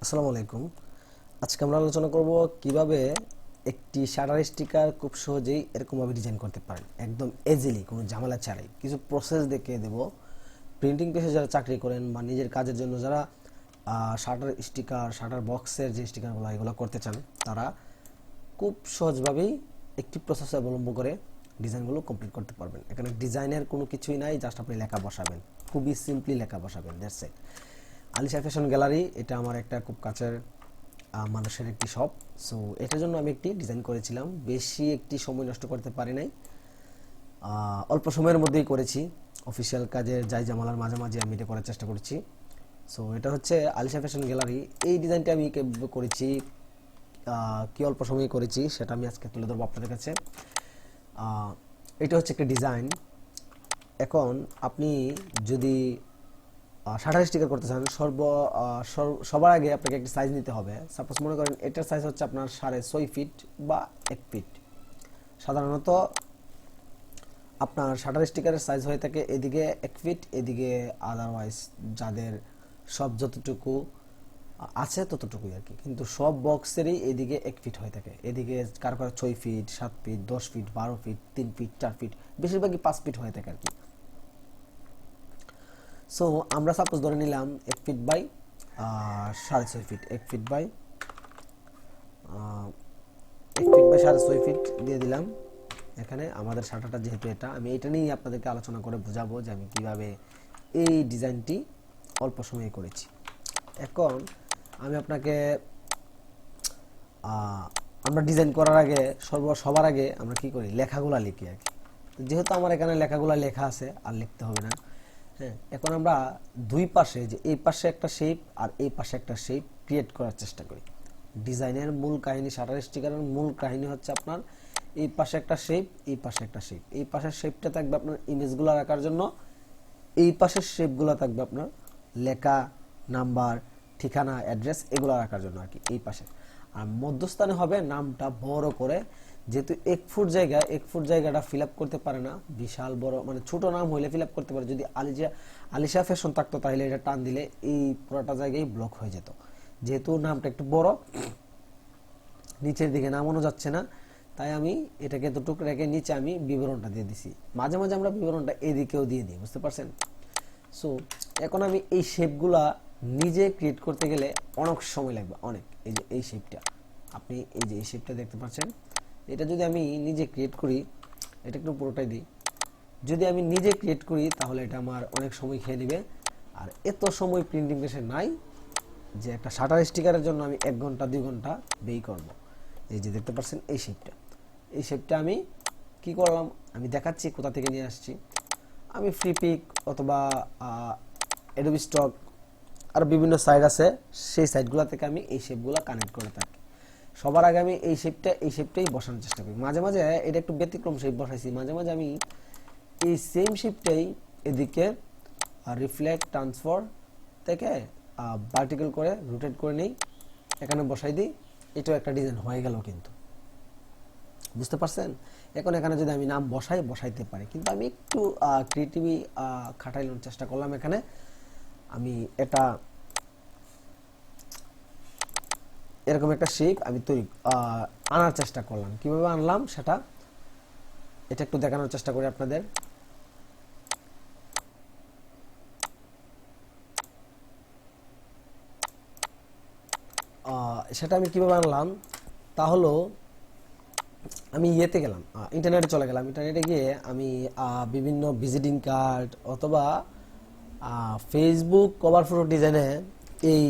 আসসালামু আলাইকুম। আজকে আমরা আলোচনা করব কিভাবে একটি শাটার স্টিকার খুব সহজেই এরকমভাবে ডিজাইন করতে পারেন, একদম ইজিলি, কোনো ঝামেলা ছাড়াই। কিছু প্রসেস দেখিয়ে দেব। প্রিন্টিং পেশে যারা চাকরি করেন বা নিজের কাজের জন্য যারা শাটার স্টিকার, শাটার বক্সের যে স্টিকারগুলো এগুলো করতে চান, তারা খুব সহজভাবেই একটি প্রসেস অবলম্বন করে ডিজাইনগুলো কমপ্লিট করতে পারবেন। এখানে ডিজাইনের কোনো কিছুই নাই, জাস্ট আপনি লেখা বসাবেন, খুবই সিম্পলি লেখা বসাবেন, that's it. Alisha fashion gallery, এটা আমার একটা খুব কাছের মানুষের একটি শপ। সো এটার জন্য আমি একটি ডিজাইন করেছিলাম, বেশি একটি সময় নষ্ট করতে পারি নাই, অল্প সময়ের মধ্যেই করেছি। অফিসিয়াল কাজের যাই জামালার মাঝে মাঝে আমি এটা করার চেষ্টা করছি। সো এটা হচ্ছে আলিশা ফ্যাশন গ্যালারি। এই ডিজাইনটা আমি করেছি, কি অল্প সময়ে করেছি সেটা আমি আজকে তুলে ধরবো আপনাদের কাছে। এটা হচ্ছে একটা ডিজাইন। এখন আপনি যদি শাটার স্টিকার করতে চান, সবার আগে আপনাকে একটা সাইজ নিতে হবে। সাপোজ মনে করেন এটার সাইজ হচ্ছে আপনার 6.5 ফিট বা 1 ফিট। সাধারণত আপনার শাটার স্টিকারের সাইজ হয়ে থাকে এদিকে 1 ফিট, এদিকে আদারওয়াইজ যাদের সব যতটুকু আছে ততটুকুই আর কি। কিন্তু সব বক্সেরই এদিকে 1 ফিট হয়ে থাকে, এদিকে কারো কারো 6 feet, 7 feet, 10 feet, 12 feet, 3 feet, 4 feet, বেশিরভাগই 5 ফিট হয়ে থাকে আর কি। সো আমরা সাপোজ ধরে নিলাম 1 feet by 6.5 feet, 1 feet by 6.5 feet দিয়ে দিলাম। এখানে আমাদের শাটারটা যেহেতু আমি এটা নিয়েই আপনাদেরকে আলোচনা করে বোঝাবো যে আমি কিভাবে এই ডিজাইনটি অল্প সময়ে করেছি। এখন আমি আপনাকে আমরা ডিজাইন করার আগে সবার আগে আমরা কি করি, লেখাগুলা লিখি আর কি। যেহেতু আমার এখানে লেখাগুলা লেখা আছে, আর লিখতে হবে না। হ্যাঁ, এখন আমরা দুই পাশে, যে এই পাশে একটা শেপ আর এই পাশে একটা শেপ ক্রিয়েট করার চেষ্টা করি। ডিজাইনের মূল কাহিনী, শাটার স্টিকারের মূল কাহিনী হচ্ছে আপনার এই পাশে একটা শেপ, এই পাশে একটা শেপ। এই পাশের শেপটা থাকবে আপনার ইমেজগুলো রাখার জন্য, এই পাশের শেপগুলো থাকবে আপনার লেখা, নাম্বার, ঠিকানা, অ্যাড্রেস এগুলো রাখার জন্য আর কি, এই পাশে। আর মধ্যস্থানে হবে নামটা বড় করে, যেহেতু 1 ফুট জায়গাটা ফিল আপ করতে পারে না, বিশাল বড় মানে ছোট নাম হইলে ফিল আপ করতে পারে। যদি আলিশা ফ্যাশন থাকতো তাহলে এটা টান দিলে এই পুরোটা জায়গায় ব্লক হয়ে যেত। যেহেতু নামটা একটু বড়, নিচের দিকে নামানো যাচ্ছে না, তাই আমি এটাকে দুটুক রেখে নিচে আমি বিবরণটা দিয়ে দিছি। মাঝে মাঝে আমরা বিবরণটা এদিকেও দিয়ে দিই, বুঝতে পারছেন? সো এখন আমি এই শেপগুলা নিজে ক্রিয়েট করতে গেলে অনেক সময় লাগবে, অনেক। এই যে এই শেপটা, আপনি এই যে এই শেপটা দেখতে পাচ্ছেন, এটা যদি আমি নিজে ক্রিয়েট করি, এটা একটু পুরোটাই দিই, যদি আমি নিজে ক্রিয়েট করি তাহলে এটা আমার অনেক সময় খেয়ে নেবে। আর এত সময় প্রিন্টিং প্রেসে নাই যে একটা শাটার স্টিকারের জন্য আমি 1 ঘন্টা 2 ঘন্টা ব্যয় করব। এই যে দেখতে পাচ্ছেন এই শেপটা আমি কি করলাম, আমি দেখাচ্ছি কোথা থেকে নিয়ে আসছি। আমি ফ্রিপিক অথবা অ্যাডোবি স্টক আর বিভিন্ন সাইট আছে, সেই সাইটগুলো থেকে আমি এই শেপগুলো কানেক্ট করে থাকি। সবার আগে আমি এই শেপটাই বসানোর চেষ্টা করি। মাঝে মাঝে এটা একটু ব্যতিক্রম শেপ বসাইছি, মাঝে মাঝে আমি এই সেম শেপটাই এদিকে রিফ্লেক্ট ট্রান্সফার থেকে ভার্টিক্যাল করে রোটেট করে নেই, এখানে বসাই দিই। এটাও একটা ডিজাইন হয়ে গেল কিন্তু, বুঝতে পারছেন? এখন এখানে যদি আমি নাম বসাইতে পারি, কিন্তু আমি একটু ক্রিয়েটিভি খাটাইলাম, চেষ্টা করলাম। এখানে আমি এটা এরকম একটা শেপ আমি তৈরি আনার চেষ্টা করলাম। কিভাবে আনলাম সেটা এটা একটু দেখানোর চেষ্টা করি আপনাদের। সেটা আমি কিভাবে আনলাম তা হলো, আমি ইয়েতে গেলাম, ইন্টারনেটে চলে গেলাম। ইন্টারনেটে গিয়ে আমি বিভিন্ন ভিজিটিং কার্ড অথবা ফেসবুক কভার ফটো ডিজাইনে এই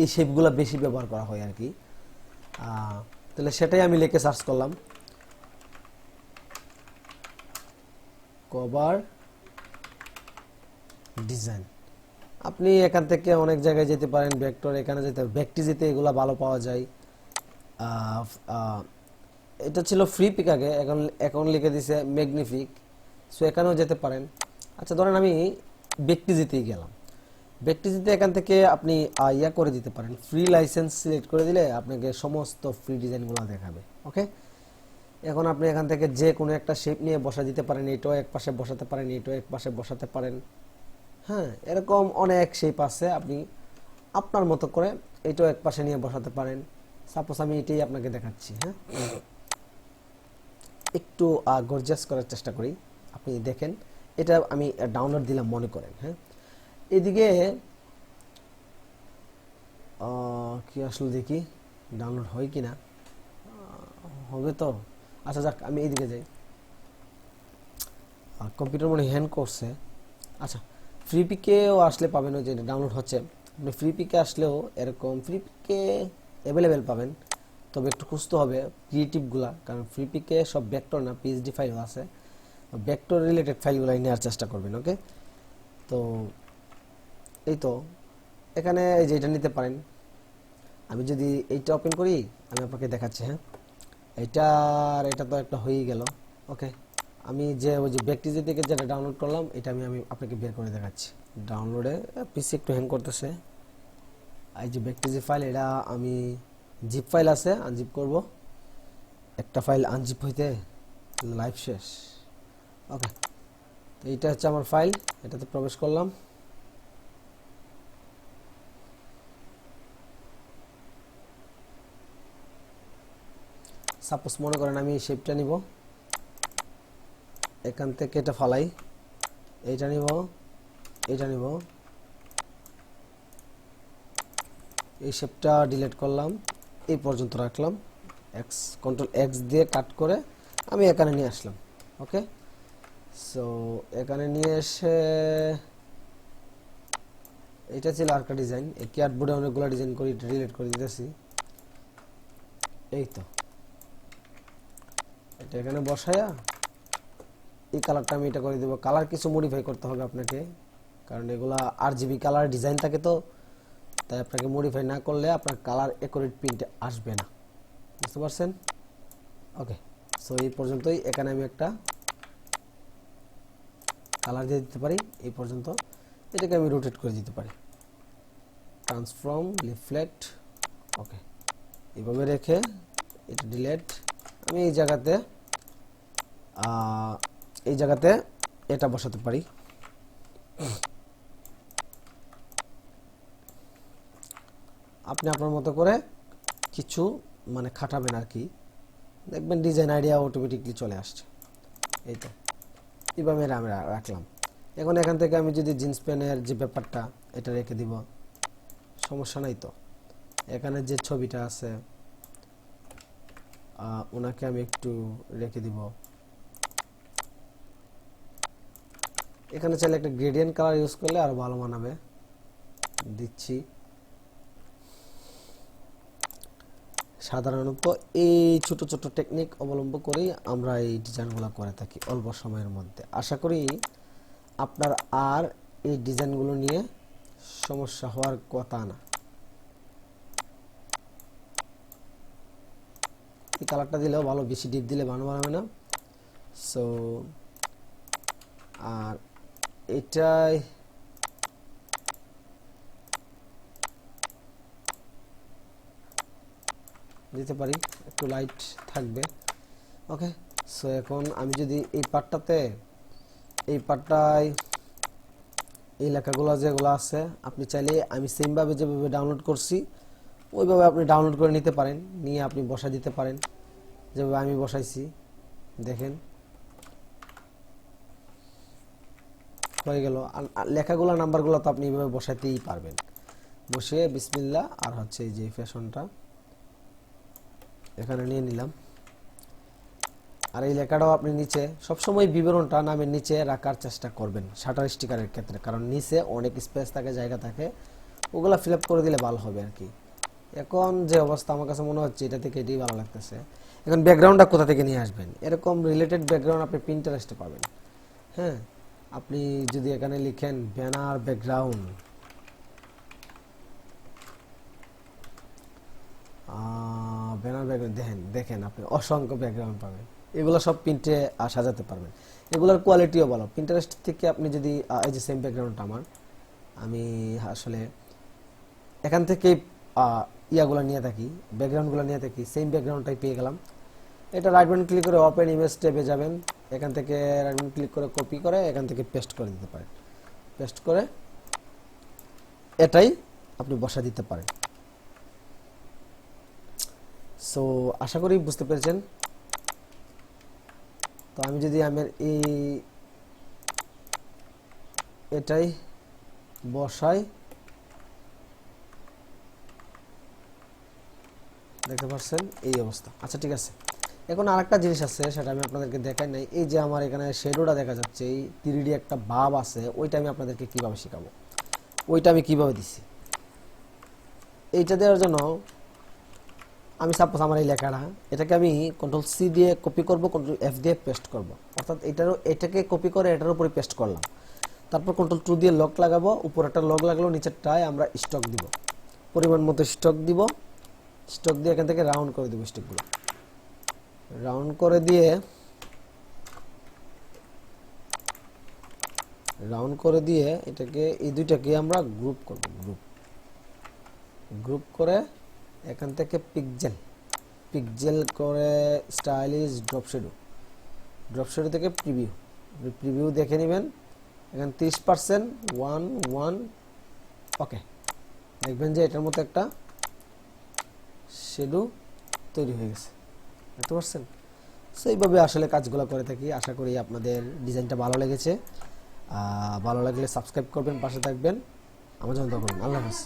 এই শেপগুলো বেশি ব্যবহার করা হয় আর কি। তাহলে সেটাই আমি লিখে সার্চ করলাম, কভার ডিজাইন। আপনি এখান থেকে অনেক জায়গায় যেতে পারেন, ভেক্টর এখানে যেতে, ভেক্টি যেতে এগুলো ভালো পাওয়া যায়। এটা ছিল ফ্রি পিক আগে, এখন এখন লিখে দিছে ম্যাগনিফিক। সো এখানেও যেতে পারেন। আচ্ছা, ধরেন আমি ব্যক্তিজিতেই গেলাম। ব্যক্তিজিতে এখান থেকে আপনি ইয়া করে দিতে পারেন, ফ্রি লাইসেন্স সিলেক্ট করে দিলে আপনাকে সমস্ত ফ্রি ডিজাইনগুলো দেখাবে। ওকে, এখন আপনি এখান থেকে যে কোনো একটা শেপ নিয়ে বসা দিতে পারেন, এটাও এক পাশে বসাতে পারেন, এটাও এক পাশে বসাতে পারেন। হ্যাঁ, এরকম অনেক শেপ আছে, আপনি আপনার মতো করে এটাও এক পাশে নিয়ে বসাতে পারেন। সাপোজ আমি এটাই আপনাকে দেখাচ্ছি। হ্যাঁ, একটু গর্জিয়াস করার চেষ্টা করি। আপনি দেখেন, এটা আমি ডাউনলোড দিলাম মনে করেন। হ্যাঁ, এদিকে কি আসলে দেখি ডাউনলোড হয় কিনা, হবে তো। আচ্ছা যাক, আমি এইদিকে যাই। কম্পিউটার মনে হ্যান্ড করছে। আচ্ছা, ফ্রি পিকেও আসলে পাবেন, ওই যে ডাউনলোড হচ্ছে। আপনি ফ্রি পিকে আসলেও এরকম ফ্রি পিকে অ্যাভেলেবেল পাবেন, তবে একটু খুঁজতে হবে ক্রিয়েটিভগুলা, কারণ ফ্রি পিকে সব ভেক্টর না, পিএইচডি ফাইলও আছে। ভেক্টর রিলেটেড ফাইলগুলো নেওয়ার চেষ্টা করবেন। ওকে, তো এই তো এখানে এই যে এটা নিতে পারেন। আমি যদি এইটা ওপেন করি, আমি আপনাকে দেখাচ্ছি। হ্যাঁ, এটা তো একটা হয়েই গেল। ওকে, আমি যে ওই যে ব্যক্তিজি থেকে যেটা ডাউনলোড করলাম, এটা আমি আপনাকে বের করে দেখাচ্ছি। ডাউনলোডে পিসি একটু হ্যাং করতেছে। এই যে ব্যক্তিজি ফাইল, এটা আমি জিপ ফাইল আছে, আনজিপ করব। একটা ফাইল আনজিপ হইতে লাইভ শেষ। ওকে, তো এইটা হচ্ছে আমার ফাইল, এটাতে প্রবেশ করলাম। সাপোজ মনে করেন আমি শেপটা নিব, এখান থেকে এটা ফালাই, এইটা নিব, এটা নিব, এই শেপটা ডিলিট করলাম, এই পর্যন্ত রাখলাম। কন্ট্রোল এক্স দিয়ে কাট করে আমি এখানে নিয়ে আসলাম। ওকে, সো এখানে নিয়ে এসে এটা ছিল আরেকটা ডিজাইন। এই কিবোর্ডে অনেকগুলো ডিজাইন করি, ডিলিট করে দিতেছি। এই তো এটা এখানে বসায়া এই কালারটা আমি এটা করে দেব। কালার কিছু মডিফাই করতে হবে আপনাকে, কারণ এগুলা আরজিবি কালার ডিজাইন থাকে, তো তাই আপনাকে মডিফাই না করলে আপনার কালার অ্যাকুরেট প্রিন্টে আসবে না। বুঝতে পারছেন? ওকে, সো এই পর্যন্তই। এখানে আমি একটা কালার দিয়ে দিতে পারি এই পর্যন্ত। এটাকে আমি রোটেট করে দিতে পারি, ট্রান্সফর্ম, রিফ্লেক্ট। ওকে, এইভাবে রেখে এটা ডিলিট। আমি এই জায়গাতে এটা বসাতে পারি। আপনি আপনার মতো করে কিছু মানে খাটাবেন আর কি, দেখবেন ডিজাইন আইডিয়া অটোমেটিকলি চলে আসছে। এই তো এইভাবে আমি রাখলাম। এখন এখান থেকে আমি যদি জিন্স প্যান্টের যে ব্যাপারটা, এটা রেখে দিব, সমস্যা নাই তো। এখানে যে ছবিটা আছে ওনাকে আমি একটু রেখে দিব। এখানে চাইলে একটা গ্রেডিয়েন্ট কালার ইউজ করলে আরো ভালো মানাবে, দিচ্ছি। সাধারণত এই ছোট ছোট টেকনিক অবলম্বন করেই আমরা এই ডিজাইনগুলো করে থাকি অল্প সময়ের মধ্যে। আশা করি আপনার আর এই ডিজাইনগুলো নিয়ে সমস্যা হওয়ার কথা না। এই কালারটা দিলেও ভালো, বেশি ডিপ দিলে ভালো বানাবে না। সো আর এটাই দিতে পারি, একটু লাইট থাকবে। ওকে, সো এখন আমি যদি এই পার্টটায় এই লেখাগুলো যেগুলো আছে, আপনি চাইলে আমি সেমভাবে যেভাবে ডাউনলোড করছি ওইভাবে আপনি ডাউনলোড করে নিতে পারেন, নিয়ে আপনি বসাই দিতে পারেন যেভাবে আমি বসাইছি। দেখেন হয়ে গেল। লেখাগুলো নাম্বারগুলো তো আপনি এইভাবে বসাইতেই পারবেন। বসিয়ে বিসমিল্লাহ আর হচ্ছে এই যে ফ্যাশনটা এখানে নিয়ে নিলাম। আর এই লেখাটাও আপনি নিচে সবসময় বিবরণটা নামের নিচে রাখার চেষ্টা করবেন শাটার স্টিকারের ক্ষেত্রে, কারণ নিচে অনেক স্পেস থাকে, জায়গা থাকে, ওগুলা ফিল আপ করে দিলে ভালো হবে আর কি। এখন যে অবস্থা আমার কাছে মনে হচ্ছে এটা থেকে এটাই ভালো লাগতেছে। এখন ব্যাকগ্রাউন্ডটা কোথা থেকে নিয়ে আসবেন? এরকম রিলেটেড ব্যাকগ্রাউন্ড আপনি পিন্টারেস্টে পাবেন। হ্যাঁ, আপনি যদি এখানে লিখেন ব্যানার ব্যাকগ্রাউন্ড, ব্যানার ব্যাকগ্রাউন্ড দেখেন আপনি অসংখ্য ব্যাকগ্রাউন্ড পাবেন। এগুলো সব প্রিন্টে সাজাতে পারবেন। এগুলোর কোয়ালিটিও ভালো। পিন্টারেস্ট থেকে আপনি যদি এই যে সেম ব্যাকগ্রাউন্ডটা আমি আসলে এখান থেকে ইয়াগুলো নিয়ে থাকি, ব্যাকগ্রাউন্ডগুলো নিয়ে থাকি, সেম ব্যাকগ্রাউন্ডটাই পেয়ে গেলাম। এটা রাইট বাটন ক্লিক করে ওপেন ইমেজ ট্যাবে যাবেন, এখান থেকে রাইট বাটন ক্লিক করে কপি করে এখান থেকে পেস্ট করে দিতে পারেন। পেস্ট করে এটাই আপনি বসা দিতে পারেন। সো আশা করি বুঝতে পেরেছেন। তো আমি যদি আমার এটাই বসাই, দেখতে পাচ্ছেন এই অবস্থা। আচ্ছা ঠিক আছে, এখন আরেকটা জিনিস আছে, সেটা আমি আপনাদেরকে দেখাই নাই। এই যে আমার এখানে শ্যাডোটা দেখা যাচ্ছে, এই 3D একটা ভাব আছে, ওইটা আমি আপনাদেরকে কিভাবে শেখাবো, ওইটা আমি কিভাবে দিছি। এইটা দেওয়ার জন্য আমি সাপোজ আমার এই লেখাটা, এটাকে আমি Ctrl+C দিয়ে কপি করব, Ctrl+F দিয়ে পেস্ট করব। অর্থাৎ এটাকে কপি করে এটার উপরে পেস্ট করলাম। তারপর Ctrl+2 দিয়ে লক লাগাবো, উপর একটা লক লাগলো, নিচেরটায় আমরা স্টক দিব, পরিমাণ মতো স্টক দিব। স্টক দিয়ে এখান থেকে রাউন্ড করে দেব, স্টকগুলো রাউন্ড করে দিয়ে এটাকে এই দুইটাকে আমরা গ্রুপ করব। গ্রুপ করে এখান থেকে পিক্সেল করে স্টাইলিশ ড্রপ শ্যাডো থেকে প্রিভিউ দেখে নেবেন। এখানে 30% 1 ওকে, দেখবেন যে এটার মতো একটা শ্যাডো তৈরি হয়ে গেছে, বুঝতে পারছেন। সো এইভাবে আসলে কাজগুলো করে থাকি। আশা করি আপনাদের ডিজাইনটা ভালো লেগেছে। ভালো লাগলে সাবস্ক্রাইব করবেন, পাশে থাকবেন, আমার জন্য দোয়া করবেন। আল্লাহ হাফেজ।